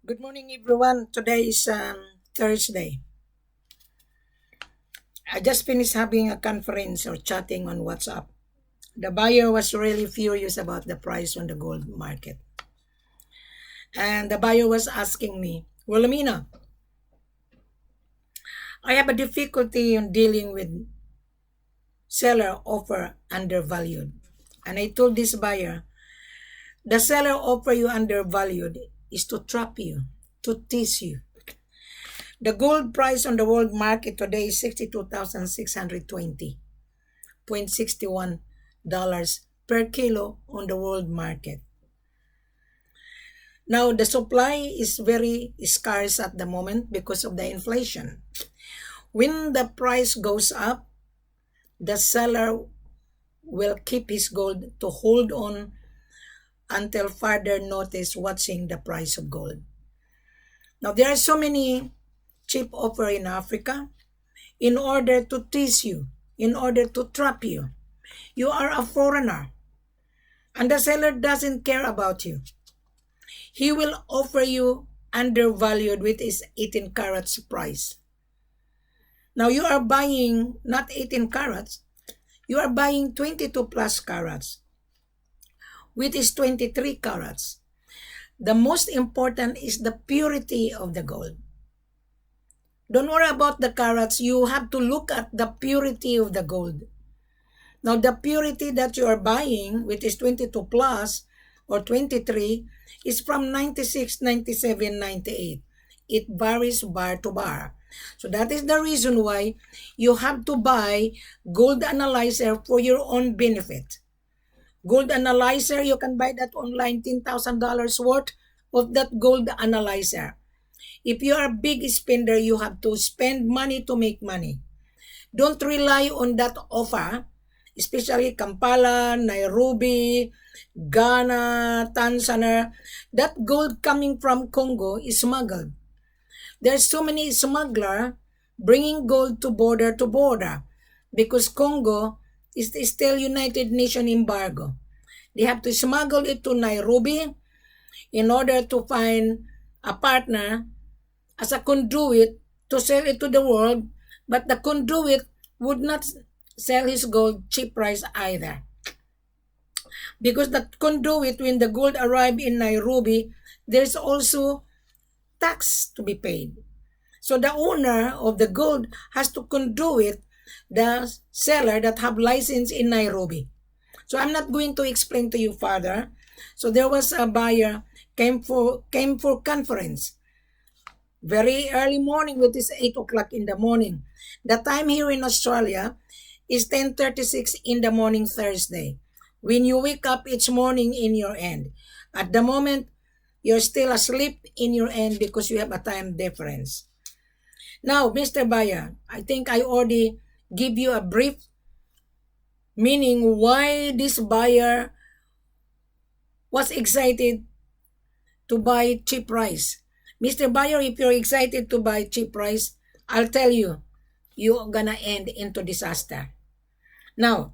Good morning, everyone. Today is Thursday. I just finished having a conference or chatting on WhatsApp. The buyer was really furious about the price on the gold market. And the buyer was asking me, Wilhelmina, I have a difficulty in dealing with seller offer undervalued. And I told this buyer, the seller offer you undervalued is to trap you, to tease you. The gold price on the world market today is $62,620.61 per kilo on the world market. Now, the supply is very scarce at the moment because of the inflation. When the price goes up, the seller will keep his gold to hold on until further notice watching the price of gold. Now, there are so many cheap offer in Africa in order to tease you, in order to trap you. You are a foreigner, and the seller doesn't care about you. He will offer you undervalued with his 18 carats price. Now you are buying not 18 carats, you are buying 22 plus carats, which is 23 carats. The most important is the purity of the gold. Don't worry about the carats. You have to look at the purity of the gold. Now, the purity that you are buying, which is 22 plus or 23, is from 96, 97, 98. It varies bar to bar. So that is the reason why you have to buy gold analyzer for your own benefit. Gold analyzer, you can buy that online, $10,000 worth of that gold analyzer. If you are a big spender, you have to spend money to make money. Don't rely on that offer, especially Kampala, Nairobi, Ghana, Tanzania. That gold coming from Congo is smuggled. There's so many smugglers bringing gold to border because Congo is still United Nations embargo. They have to smuggle it to Nairobi in order to find a partner as a conduit to sell it to the world, but the conduit would not sell his gold cheap price either. Because the conduit, when the gold arrived in Nairobi, there's also tax to be paid. So the owner of the gold has to conduit the seller that have license in Nairobi. So I'm not going to explain to you further. So there was a buyer came for conference very early morning, which is 8 o'clock in the morning. The time here in Australia is 10:36 in the morning Thursday. When you wake up each morning in your end. At the moment, you're still asleep in your end because you have a time difference. Now, Mr. Buyer, I think I already give you a brief meaning why this buyer was excited to buy cheap rice. Mr. Buyer, if you're excited to buy cheap rice, I'll tell you, you're gonna end into disaster. Now,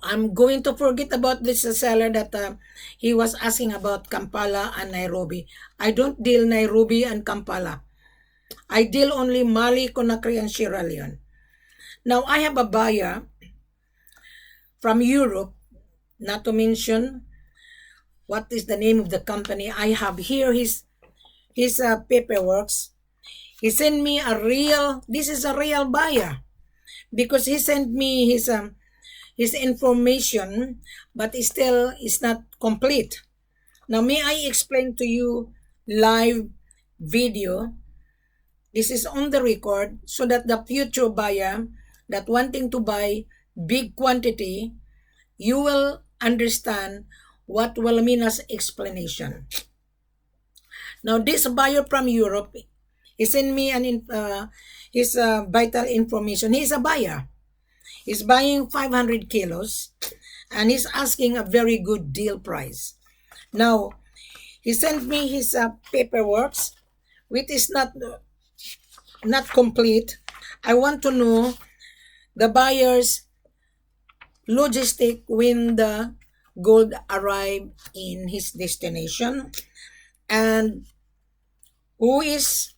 I'm going to forget about this seller that he was asking about Kampala and Nairobi. I don't deal Nairobi and Kampala. I deal only Mali, Conakry, and Sierra Leone. Now, I have a buyer from Europe, not to mention what is the name of the company. I have here his paperwork. He sent me this is a real buyer because he sent me his information, but it still is not complete. Now, may I explain to you live video? This is on the record so that the future buyer that wanting to buy big quantity, you will understand what Wilhelmina's explanation. Now, this buyer from Europe, he sent me his vital information. He's a buyer. He's buying 500 kilos and he's asking a very good deal price. Now, he sent me his paperwork, which is not complete. I want to know the buyer's logistic when the gold arrived in his destination and Who is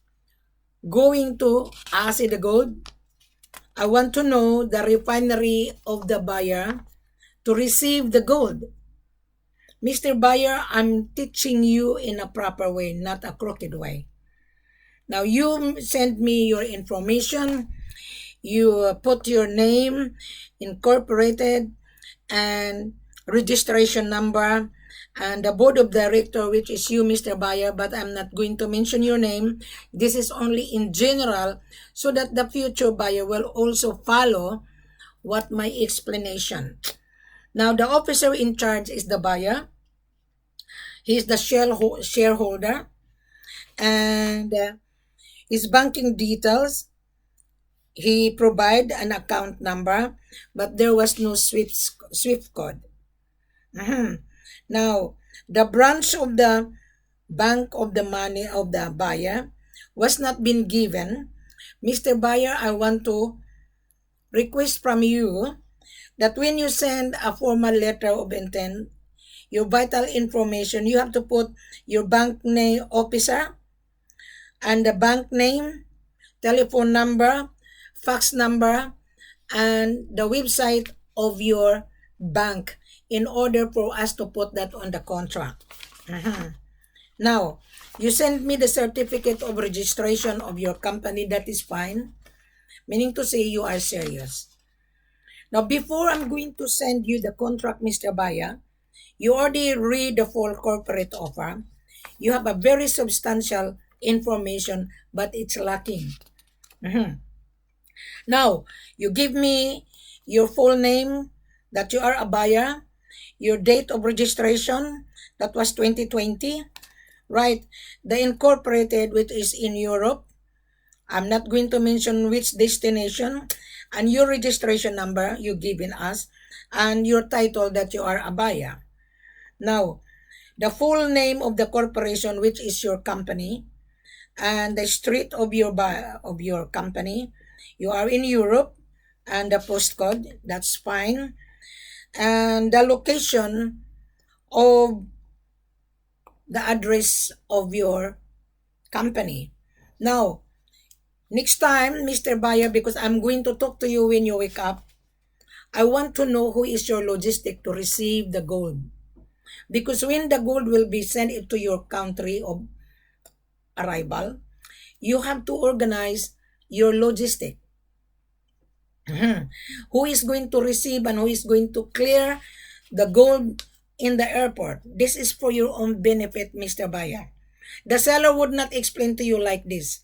going to acid the gold? I want to know the refinery of the buyer to receive the gold. Mr. Buyer, I'm teaching you in a proper way, not a crooked way. Now, you send me your information. You put your name, incorporated, and registration number, and the board of director, which is you, Mr. Buyer, but I'm not going to mention your name. This is only in general so that the future buyer will also follow what my explanation. Now, the officer in charge is the buyer. He is the shareholder, and his banking details. He provide an account number, but there was no Swift code. Now, the branch of the bank of the money of the buyer was not been given. Mr. Buyer, I want to request from you that when you send a formal letter of intent, your vital information, you have to put your bank name officer and the bank name, telephone number, fax number, and the website of your bank in order for us to put that on the contract. Now, you send me the certificate of registration of your company, that is fine. Meaning to say you are serious. Now, before I'm going to send you the contract, Mr. Buyer, you already read the full corporate offer. You have a very substantial information, but it's lacking. Now, you give me your full name, that you are a buyer, your date of registration, that was 2020, right? The incorporated, which is in Europe. I'm not going to mention which destination, and your registration number you given us, and your title that you are a buyer. Now, the full name of the corporation, which is your company, and the street of your company. You are in Europe, and the postcode, that's fine. And the location of the address of your company. Now, next time, Mr. Buyer, because I'm going to talk to you when you wake up, I want to know who is your logistic to receive the gold. Because when the gold will be sent to your country of arrival, you have to organize your logistic. Who is going to receive and who is going to clear the gold in the airport? This is for your own benefit, Mr. Buyer. The seller would not explain to you like this.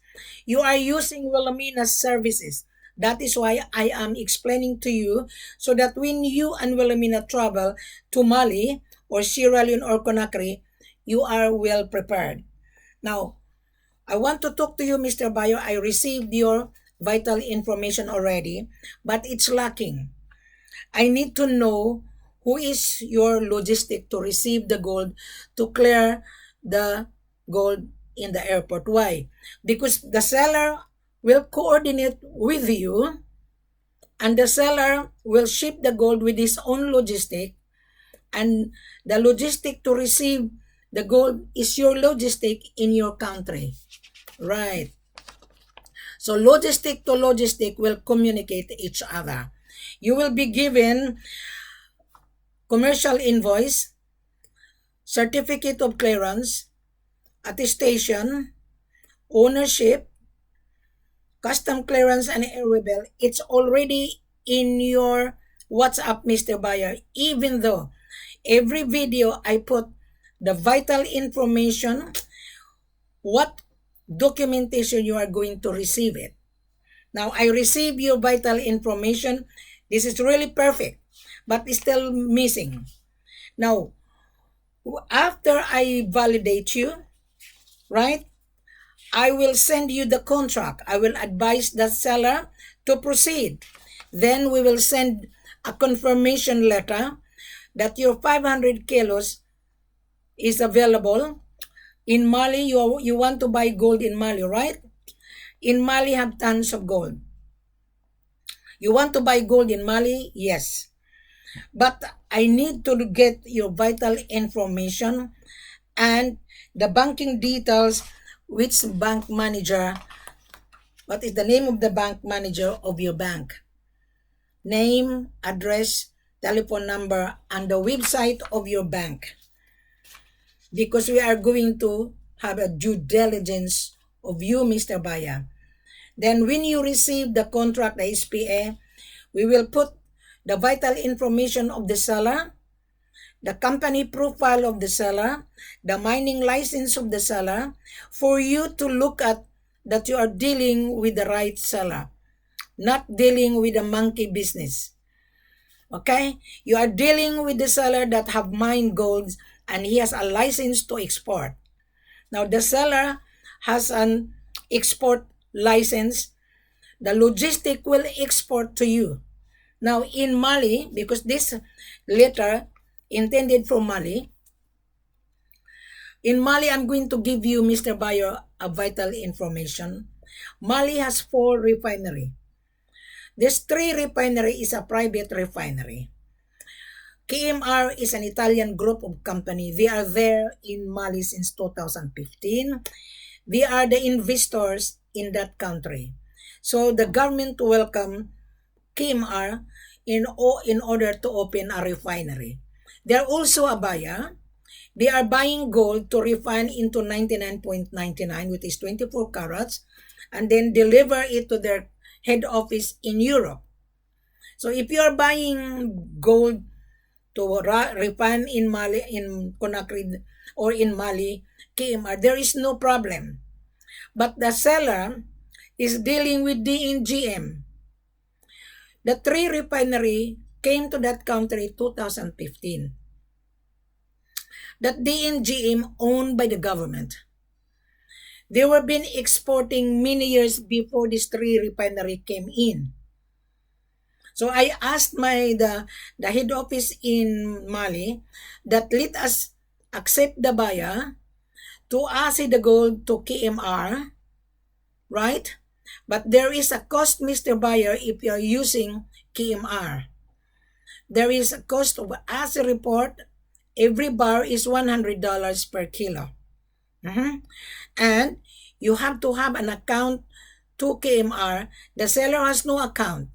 You are using Wilhelmina's services. That is why I am explaining to you, so that when you and Wilhelmina travel to Mali or Sierra Leone or Conakry, you are well prepared. Now, I want to talk to you, Mr. Buyer. I received your vital information already, but it's lacking. I need to know who is your logistic to receive the gold, to clear the gold in the airport. Why? Because the seller will coordinate with you, and the seller will ship the gold with his own logistic, and the logistic to receive the gold is your logistic in your country. Right. So logistic to logistic will communicate each other. You will be given commercial invoice, certificate of clearance, attestation, ownership, custom clearance, and airway. It's already in your WhatsApp, Mr. Buyer. Even though every video I put the vital information, what documentation you are going to receive it. Now, I receive your vital information. This is really perfect, but it's still missing. Now, after I validate you, right, I will send you the contract. I will advise the seller to proceed. Then we will send a confirmation letter that your 500 kilos is available. In Mali, you want to buy gold in Mali, right? In Mali, have tons of gold. You want to buy gold in Mali? Yes. But I need to get your vital information and the banking details which bank manager, what is the name of the bank manager of your bank? Name, address, telephone number, and the website of your bank. Because we are going to have a due diligence of you, Mr. Buyer. Then when you receive the contract, the SPA, we will put the vital information of the seller, the company profile of the seller, the mining license of the seller, for you to look at that you are dealing with the right seller, not dealing with a monkey business. Okay? You are dealing with the seller that have mined golds and he has a license to export. Now, the seller has an export license. The logistic will export to you. Now, in Mali, because this letter intended for Mali, in Mali, I'm going to give you, Mr. Buyer, a vital information. Mali has 4 refineries. This 3 refinery is a private refinery. KMR is an Italian group of company. They are there in Mali since 2015. They are the investors in that country. So the government welcome KMR in order to open a refinery. They are also a buyer. They are buying gold to refine into 99.99, which is 24 carats, and then deliver it to their head office in Europe. So if you are buying gold to refine in Mali, in Conakry, or in Mali, KMR, there is no problem. But the seller is dealing with DNGM. The 3 refinery came to that country 2015. That DNGM owned by the government. They were been exporting many years before this 3 refinery came in. So I asked the head office in Mali that let us accept the buyer to assay the gold to KMR, right? But there is a cost, Mr. Buyer, if you are using KMR. There is a cost of assay report. Every bar is $100 per kilo. And you have to have an account to KMR. The seller has no account.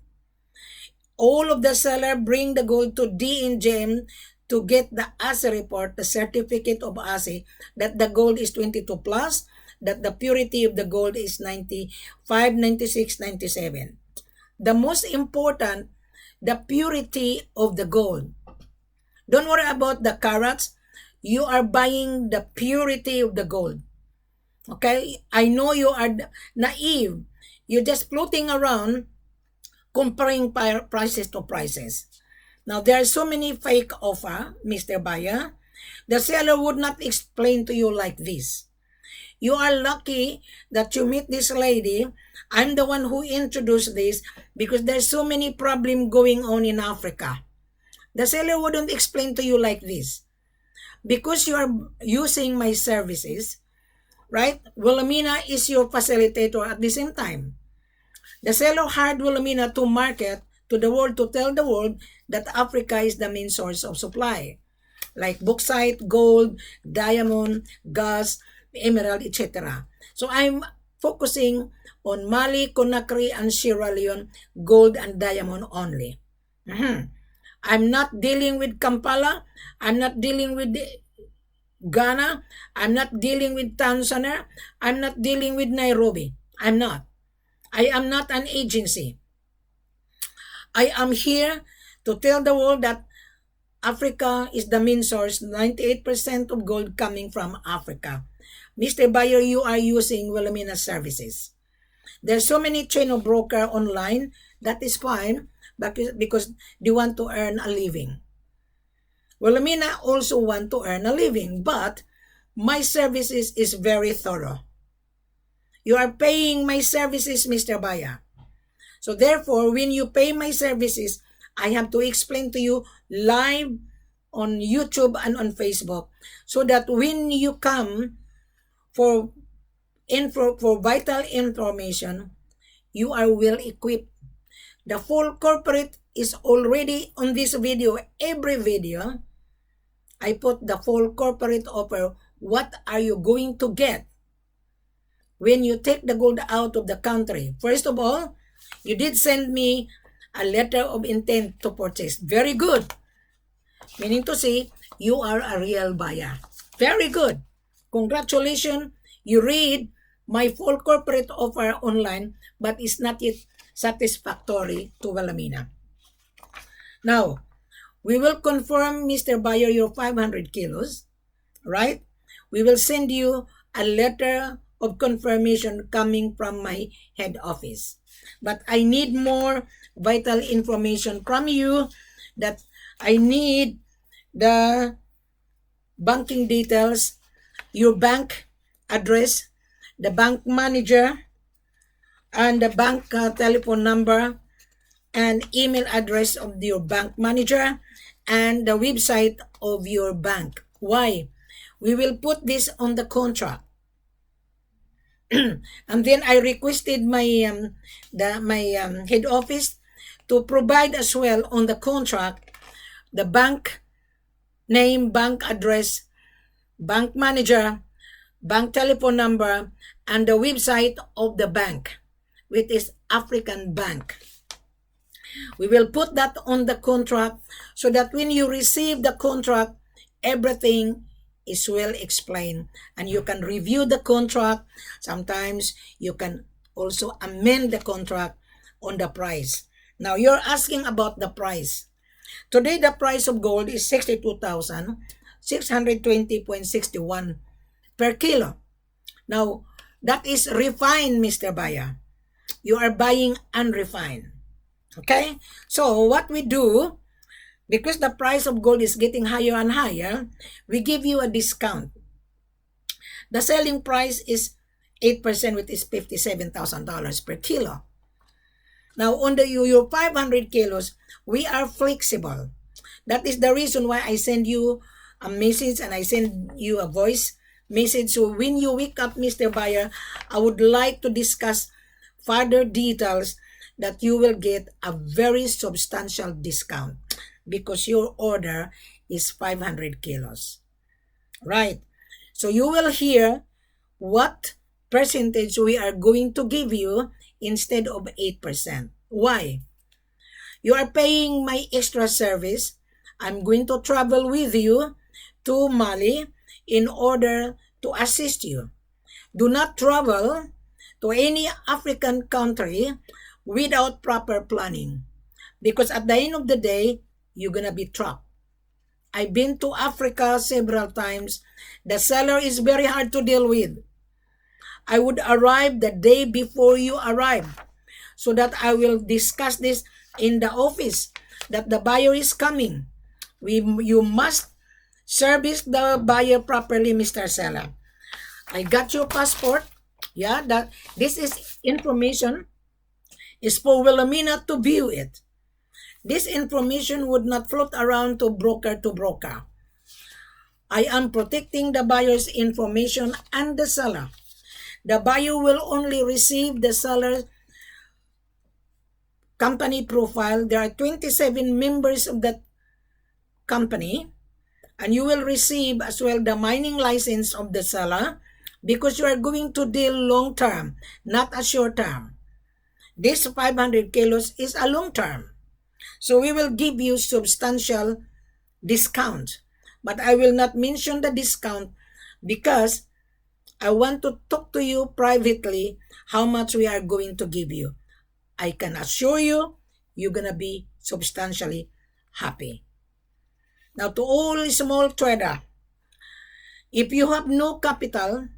All of the seller bring the gold to DNGM to get the assay report, the certificate of assay, that the gold is 22 plus, that the purity of the gold is 95, 96, 97. The most important, the purity of the gold. Don't worry about the carats. You are buying the purity of the gold. Okay? I know you are naive. You're just floating around comparing prices to prices. Now, there are so many fake offer, Mr. Buyer. The seller would not explain to you like this. You are lucky that you meet this lady. I'm the one who introduced this because there's so many problems going on in Africa. The seller wouldn't explain to you like this. Because you are using my services, right? Wilhelmina is your facilitator at the same time. The seller hired Wilhelmina to market to the world, to tell the world that Africa is the main source of supply. Like bauxite, gold, diamond, gas, emerald, etc. So I'm focusing on Mali, Conakry, and Sierra Leone, gold and diamond only. I'm not dealing with Kampala. I'm not dealing with Ghana. I'm not dealing with Tanzania. I'm not dealing with Nairobi. I'm not. I am not an agency. I am here to tell the world that Africa is the main source, 98% of gold coming from Africa. Mr. Buyer, you are using Wilhelmina services. There's so many chain of broker online. That is fine, but because they want to earn a living. Wilhelmina also want to earn a living, but my services is very thorough. You are paying my services, Mr. Buyer. So therefore, when you pay my services, I have to explain to you live on YouTube and on Facebook so that when you come for vital information, you are well equipped. The full corporate is already on this video. Every video, I put the full corporate offer. What are you going to get? when you take the gold out of the country. First of all, you did send me a letter of intent to purchase. Very good. Meaning to say, you are a real buyer. Very good. Congratulations. You read my full corporate offer online, but it's not yet satisfactory to Wilhelmina. Now, we will confirm, Mr. Buyer, your 500 kilos, right? We will send you a letter of confirmation coming from my head office. But I need more vital information from you, that I need the banking details, your bank address, the bank manager, and the bank telephone number and email address of your bank manager, and the website of your bank. Why? We will put this on the contract. And then I requested my head office to provide as well on the contract the bank name, bank address, bank manager, bank telephone number, and the website of the bank, which is African Bank. We will put that on the contract so that when you receive the contract, everything is well explained and you can review the contract. Sometimes you can also amend the contract on the price. Now you're asking about the price. Today the price of gold is 62,620.61 per kilo. Now that is refined, Mr. Buyer. You are buying unrefined. Okay? So what we do, because the price of gold is getting higher and higher, we give you a discount. The selling price is 8%, which is $57,000 per kilo. Now, on your 500 kilos, we are flexible. That is the reason why I send you a message and I send you a voice message. So when you wake up, Mr. Buyer, I would like to discuss further details that you will get a very substantial discount because your order is 500 kilos. Right? So you will hear what percentage we are going to give you instead of 8%. Why? You are paying my extra service. I'm going to travel with you to Mali in order to assist you. Do not travel to any African country without proper planning, because at the end of the day, you're gonna be trapped. I've been to Africa several times. The seller is very hard to deal with. I would arrive the day before you arrive so that I will discuss this in the office that the buyer is coming. You must service the buyer properly, Mr. Seller. I got your passport. Yeah, that this is information is for Wilhelmina to view it. This information would not float around to broker to broker. I am protecting the buyer's information and the seller. The buyer will only receive the seller's company profile. There are 27 members of that company, and you will receive as well the mining license of the seller, because you are going to deal long term, not a short term. This 500 kilos is a long term. So we will give you substantial discount. But I will not mention the discount because I want to talk to you privately how much we are going to give you. I can assure you, you're going to be substantially happy. Now to all small trader, if you have no capital,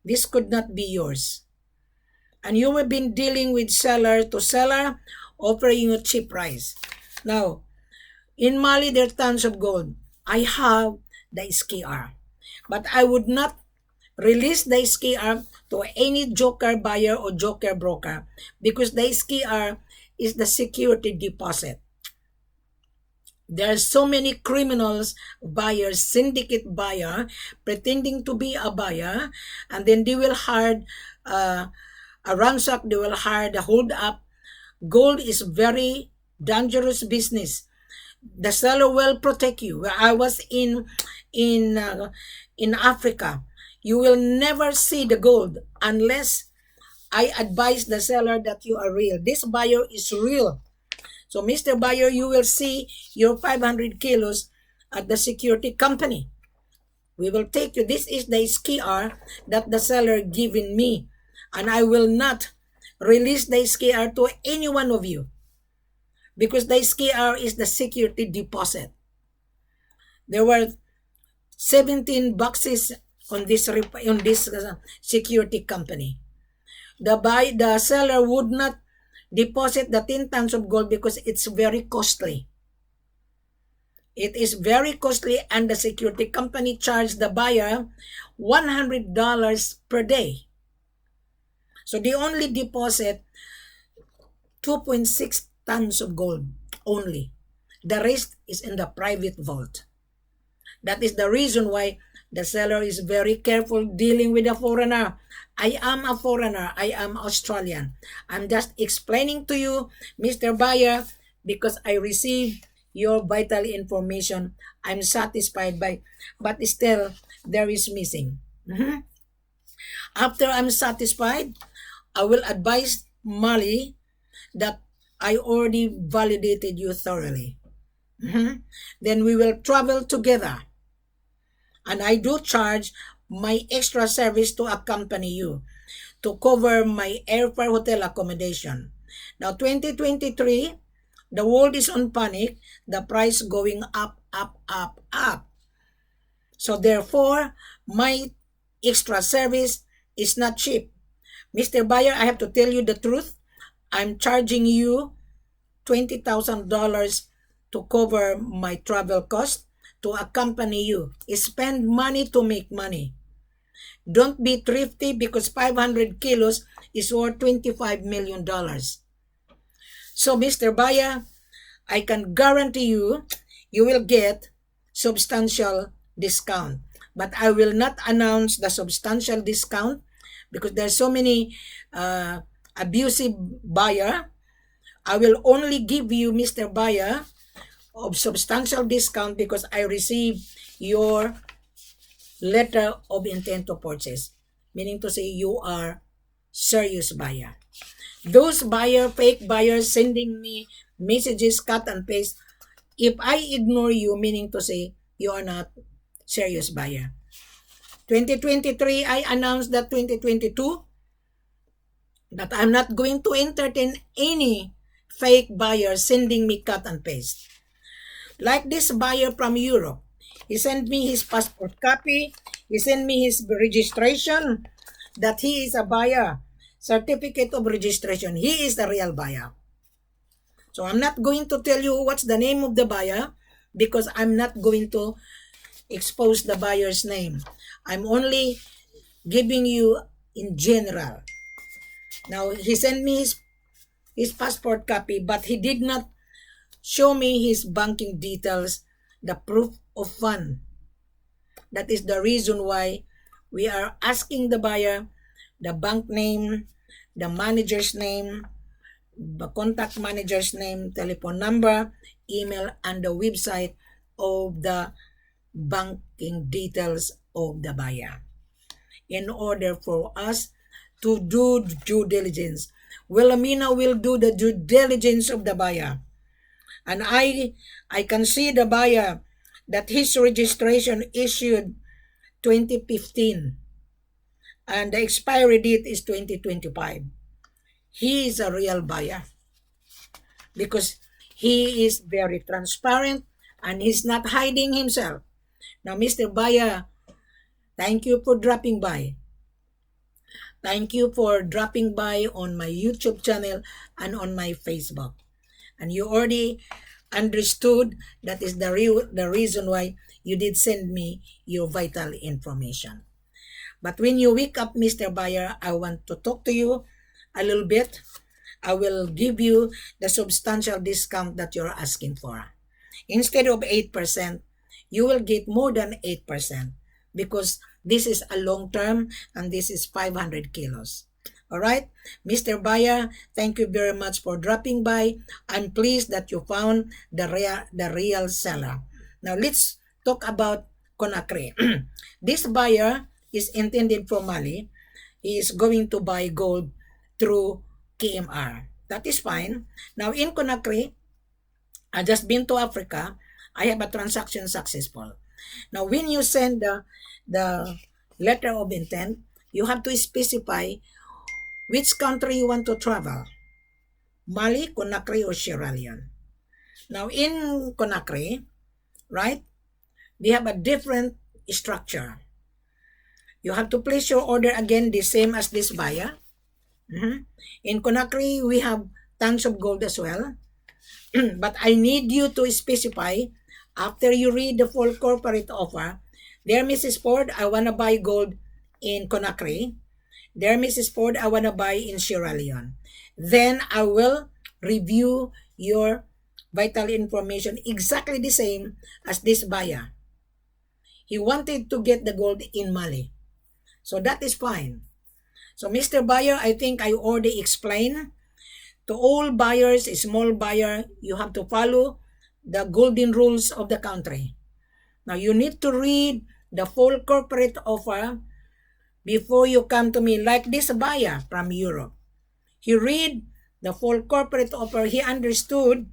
this could not be yours. And you have been dealing with seller to seller, offering you cheap price. Now, in Mali, there are tons of gold. I have the SKR. But I would not release the SKR to any joker buyer or joker broker because the SKR is the security deposit. There are so many criminals, buyers, syndicate buyer, pretending to be a buyer, and then they will hire a ransack, they will hire the hold up. Gold is very dangerous business. The seller will protect you. Where I was in Africa, You will never see the gold unless I advise the seller that you are real. This buyer is real. So, Mr. Buyer, you will see your 500 kilos at the security company. We will take you. This is the SKR that the seller given me. And I will not release the SKR to any one of you. Because the SKR is the security deposit. There were 17 boxes on this security company. The seller would not deposit the 10 tons of gold because it's very costly. It is very costly, and the security company charged the buyer $100 per day. So they only deposit 2.6 tons of gold only. The rest is in the private vault. That is the reason why the seller is very careful dealing with a foreigner. I am a foreigner. I am Australian. I'm just explaining to you, Mr. Buyer, because I received your vital information. I'm satisfied by, but still there is missing. After I'm satisfied, I will advise Molly that I already validated you thoroughly. Then we will travel together. And I do charge my extra service to accompany you to cover my airfare, hotel accommodation. Now, 2023, the world is on panic. The price going up, up, up, up. So therefore, my extra service is not cheap. Mr. Buyer, I have to tell you the truth. I'm charging you $20,000 to cover my travel cost, to accompany you. Spend money to make money. Don't be thrifty because 500 kilos is worth $25 million. So, Mr. Buyer, I can guarantee you, you will get substantial discount. But I will not announce the substantial discount because there's so many abusive buyer. I will only give you, Mr. Buyer, of substantial discount because I received your letter of intent to purchase, meaning to say you are serious buyer. Those fake buyers sending me messages, cut and paste, if I ignore you, meaning to say you are not serious buyer. 2023, I announced that 2022, that I'm not going to entertain any fake buyer sending me cut and paste. Like this buyer from Europe, he sent me his passport copy, he sent me his registration, that he is a buyer, certificate of registration, he is the real buyer. So I'm not going to tell you what's the name of the buyer because I'm not going to expose the buyer's name. I'm only giving you in general. Now, he sent me his passport copy, but he did not show me his banking details, the proof of fund. That is the reason why we are asking the buyer the bank name, the manager's name, the contact manager's name, telephone number, email, and the website of the banking details of the buyer in order for us to do due diligence. Wilhelmina will do the due diligence of the buyer. And I can see the buyer that his registration issued 2015 and the expiry date is 2025. He is a real buyer because he is very transparent and he's not hiding himself. Now, Mr. Buyer, thank you for dropping by. Thank you for dropping by on my YouTube channel and on my Facebook. And you already understood that is the reason why you did send me your vital information. But when you wake up, Mr. Buyer, I want to talk to you a little bit. I will give you the substantial discount that you're asking for. Instead of 8%, you will get more than 8% because this is a long term and this is 500 kilos. All right, Mr. Buyer, thank you very much for dropping by. I'm pleased that you found the real seller. Now let's talk about Conakry. This buyer is intended for Mali, he is going to buy gold through KMR. That is fine. Now in Conakry, I just been to Africa. I have a transaction successful. Now when you send the letter of intent, you have to specify which country you want to travel. Mali, Conakry, or Sierra Leone. Now in Conakry, right, they have a different structure. You have to place your order again the same as this buyer. In Conakry, we have tons of gold as well. But I need you to specify, after you read the full corporate offer, dear Mrs. Ford, I want to buy gold in Conakry. Dear Mrs. Ford, I want to buy in Sierra Leone. Then I will review your vital information exactly the same as this buyer. He wanted to get the gold in Mali. So that is fine. So Mr. Buyer, I think I already explained to all buyers, small buyer, you have to follow the golden rules of the country. Now you need to read the full corporate offer before you come to me, like this buyer from Europe. He read the full corporate offer, he understood,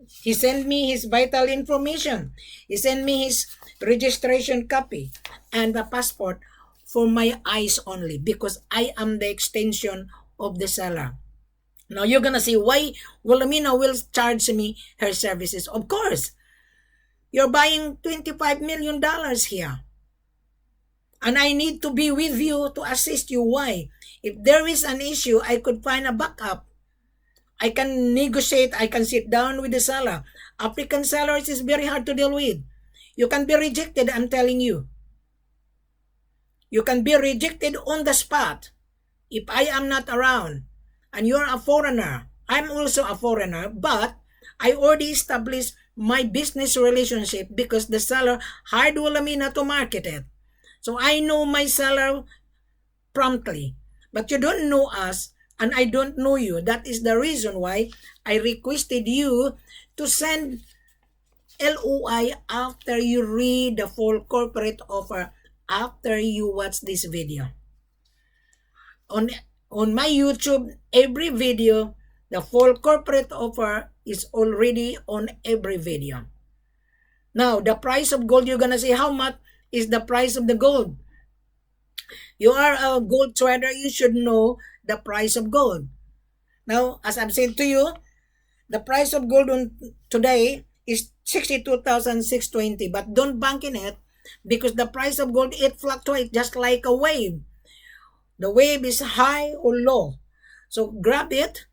he sent me his vital information, he sent me his registration copy and the passport for my eyes only, because I am the extension of the seller. Now you're gonna say, why Wilhelmina will charge me her services? Of course, you're buying $25 million here. And I need to be with you to assist you. Why? If there is an issue, I could find a backup. I can negotiate, I can sit down with the seller. African sellers is very hard to deal with. You can be rejected, I'm telling you. You can be rejected on the spot if I am not around. And you're a foreigner. I'm also a foreigner, but I already established my business relationship because the seller hired Wilhelmina to market it. So I know my seller promptly. But you don't know us and I don't know you. That is the reason why I requested you to send L.O.I after you read the full corporate offer, after you watch this video. On my YouTube, every video, the full corporate offer is already on every video. Now, the price of gold, you're gonna say, how much is the price of the gold? You are a gold trader, you should know the price of gold. Now, as I've said to you, the price of gold today is 62,620, but don't bank in it because the price of gold, it fluctuates just like a wave. The wave is high or low. So grab it,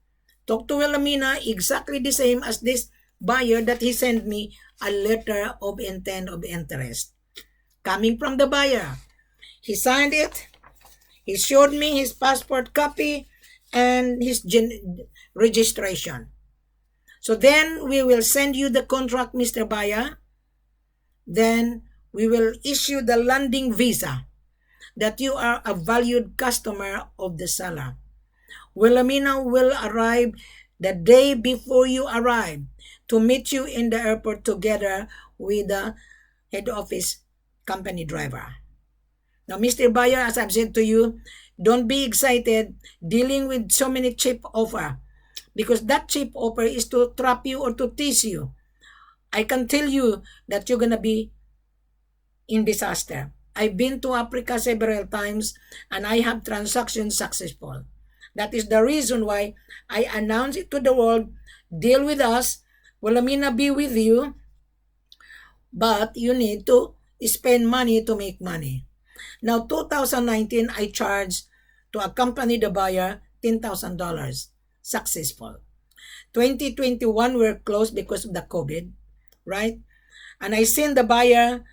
talk to Wilhelmina exactly the same as this buyer that he sent me a letter of intent of interest. Coming from the buyer. He signed it. He showed me his passport copy and his registration. So then we will send you the contract, Mr. Buyer. Then we will issue the landing visa that you are a valued customer of the seller. Wilhelmina will arrive the day before you arrive to meet you in the airport together with the head office company driver. Now, Mr. Buyer, as I've said to you, don't be excited dealing with so many cheap offer because that cheap offer is to trap you or to tease you. I can tell you that you're going to be in disaster. I've been to Africa several times and I have transactions successful. That is the reason why I announce it to the world, deal with us, Wilhelmina be with you, but you need to spend money to make money. Now, 2019, I charged to accompany the buyer $10,000. Successful. 2021, we're closed because of the COVID, right? And I sent the buyer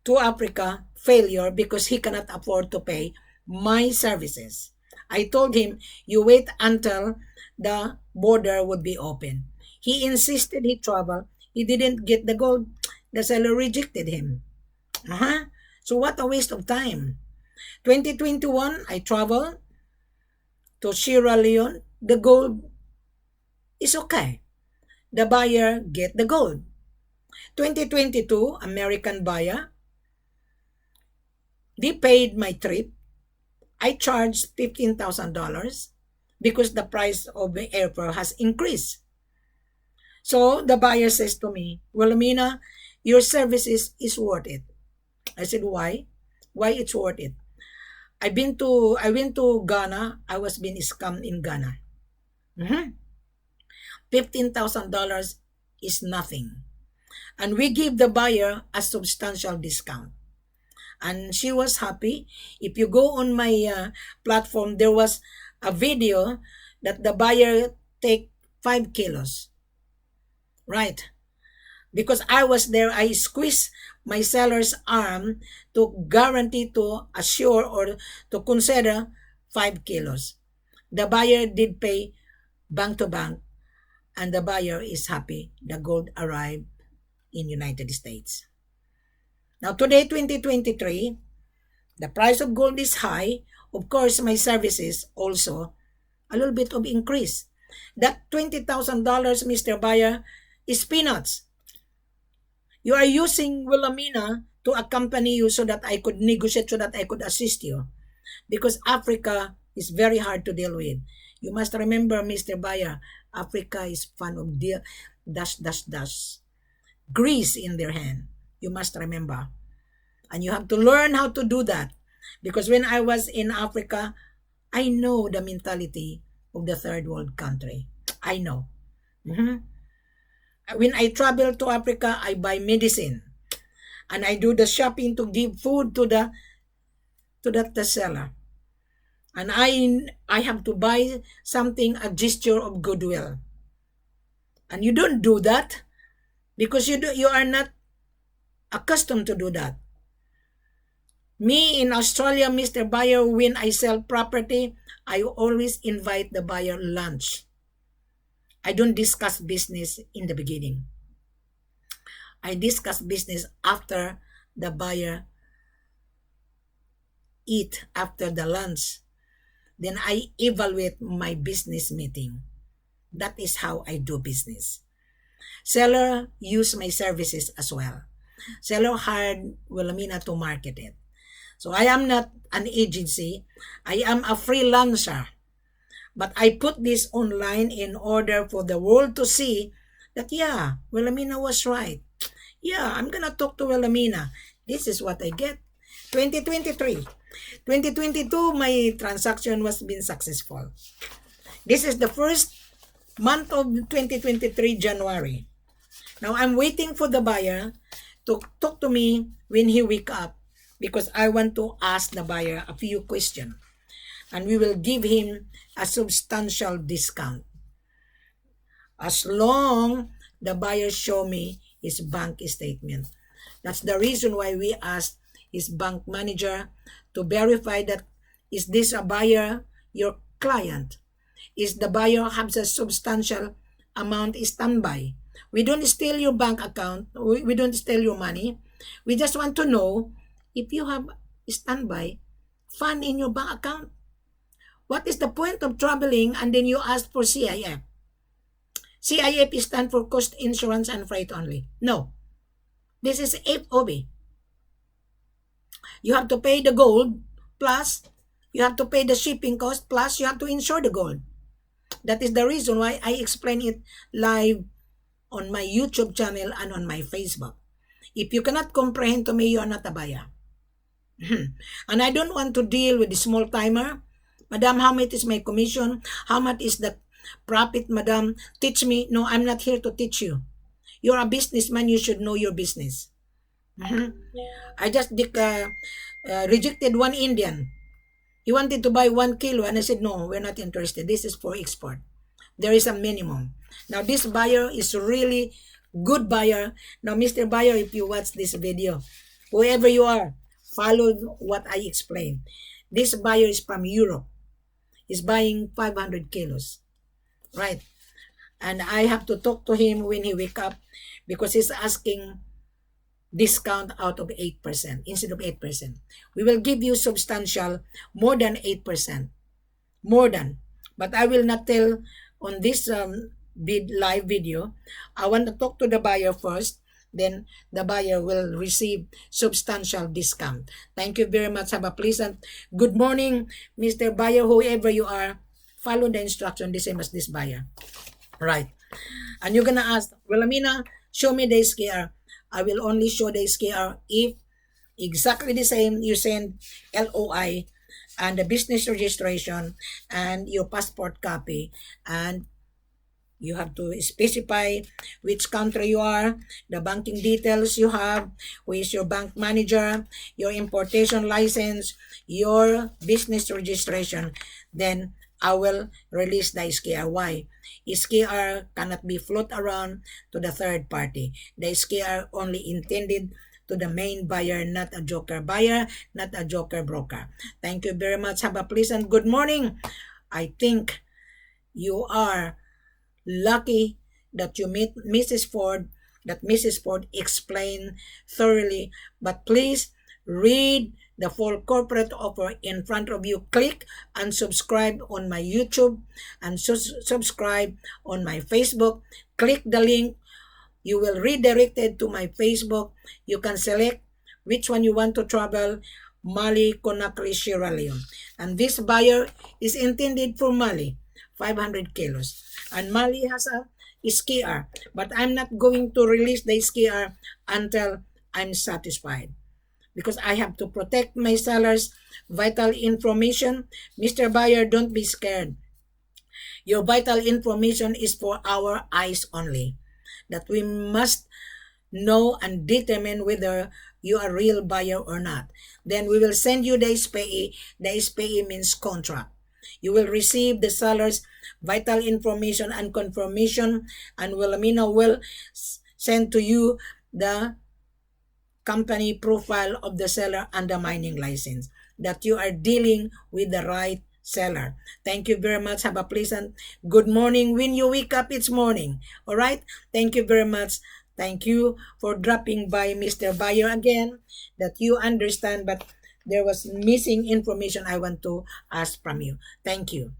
to Africa, failure because he cannot afford to pay my services. I told him, you wait until the border would be open. He insisted he travel. He didn't get the gold. The seller rejected him. So what a waste of time. 2021, I traveled to Sierra Leone. The gold is okay. The buyer get the gold. 2022, American buyer. They paid my trip. I charged $15,000 because the price of the airfare has increased. So the buyer says to me, Wilhelmina, your services is worth it. I said, why? Why it's worth it? I went to Ghana. I was being scammed in Ghana. $15,000 is nothing. And we give the buyer a substantial discount. And she was happy. If you go on my platform, there was a video that the buyer take 5 kilos. Right. Because I was there, I squeezed my seller's arm to guarantee, to assure, or to consider 5 kilos. The buyer did pay bank to bank, and the buyer is happy. The gold arrived in United States. Now today, 2023, the price of gold is high. Of course, my services also a little bit of increase. That $20,000, Mr. Buyer, is peanuts. You are using Wilhelmina to accompany you so that I could negotiate, so that I could assist you. Because Africa is very hard to deal with. You must remember, Mr. Buyer, Africa is fond of grease in their hand. You must remember. And you have to learn how to do that. Because when I was in Africa, I know the mentality of the third world country. I know. When I travel to Africa, I buy medicine. And I do the shopping to give food to the seller. And I have to buy something, a gesture of goodwill. And you don't do that because you are not accustomed to do that. Me in Australia, Mr. Buyer, when I sell property, I always invite the buyer lunch. I don't discuss business in the beginning. I discuss business after the buyer eat, after the lunch. Then I evaluate my business meeting. That is how I do business. Seller use my services as well. Seller hired Wilhelmina to market it. So I am not an agency. I am a freelancer. But I put this online in order for the world to see that, yeah, Wilhelmina was right. Yeah, I'm going to talk to Wilhelmina. This is what I get. 2023. 2022, my transaction was been successful. This is the first month of 2023, January. Now, I'm waiting for the buyer to talk to me when he wake up because I want to ask the buyer a few questions. And we will give him a substantial discount. As long the buyer show me his bank statement. That's the reason why we asked his bank manager to verify that is this a buyer, your client? Is the buyer has a substantial amount standby? We don't steal your bank account. We don't steal your money. We just want to know if you have standby fund in your bank account. What is the point of traveling and then you ask for C.I.F? C.I.F stands for cost, insurance, and freight only. No. This is F.O.B. You have to pay the gold, plus you have to pay the shipping cost, plus you have to insure the gold. That is the reason why I explain it live on my YouTube channel and on my Facebook. If you cannot comprehend to me, you are not a buyer. And I don't want to deal with the small timer. Madam, how much is my commission? How much is the profit, madam? Teach me. No, I'm not here to teach you. You're a businessman. You should know your business. I just rejected one Indian. He wanted to buy 1 kilo and I said, no, we're not interested. This is for export. There is a minimum. Now, this buyer is really good buyer. Now, Mr. Buyer, if you watch this video, whoever you are, follow what I explained. This buyer is from Europe. He's buying 500 kilos. Right? And I have to talk to him when he wake up because he's asking discount out of 8% instead of 8%. We will give you substantial more than 8%. More than. But I will not tell on this live video. I want to talk to the buyer first then the buyer will receive substantial discount. Thank you very much. Have a pleasant good morning, Mr. Buyer, whoever you are. Follow the instruction the same as this buyer. Right. And you're gonna ask, Wilhelmina, show me the SKR. I will only show the SKR if exactly the same you send LOI and the business registration and your passport copy, and you have to specify which country you are, the banking details you have, who is your bank manager, your importation license, your business registration. Then I will release the SKR. Why? SKR cannot be float around to the third party. The SKR only intended to the main buyer, not a joker buyer, not a joker broker. Thank you very much. Have a pleasant good morning. I think you are lucky that you meet Mrs. Ford, that Mrs. Ford explained thoroughly. But please read the full corporate offer in front of you. Click and subscribe on my YouTube and subscribe on my Facebook. Click the link. You will redirected to my Facebook. You can select which one you want to travel. Mali, Conakry, Sierra Leone. And this buyer is intended for Mali, 500 kilos. And Mali has a SKR, but I'm not going to release the SKR until I'm satisfied, because I have to protect my seller's vital information. Mr. Buyer, don't be scared. Your vital information is for our eyes only, that we must know and determine whether you are a real buyer or not. Then we will send you the SPE. The SPE means contract. You will receive the seller's vital information and confirmation, and Wilhelmina will send to you the company profile of the seller and the mining license, that you are dealing with the right seller. Thank you very much. Have a pleasant good morning. When you wake up, it's morning. All right. Thank you very much. Thank you for dropping by, Mr. Buyer, again, that you understand, but there was missing information I want to ask from you. Thank you.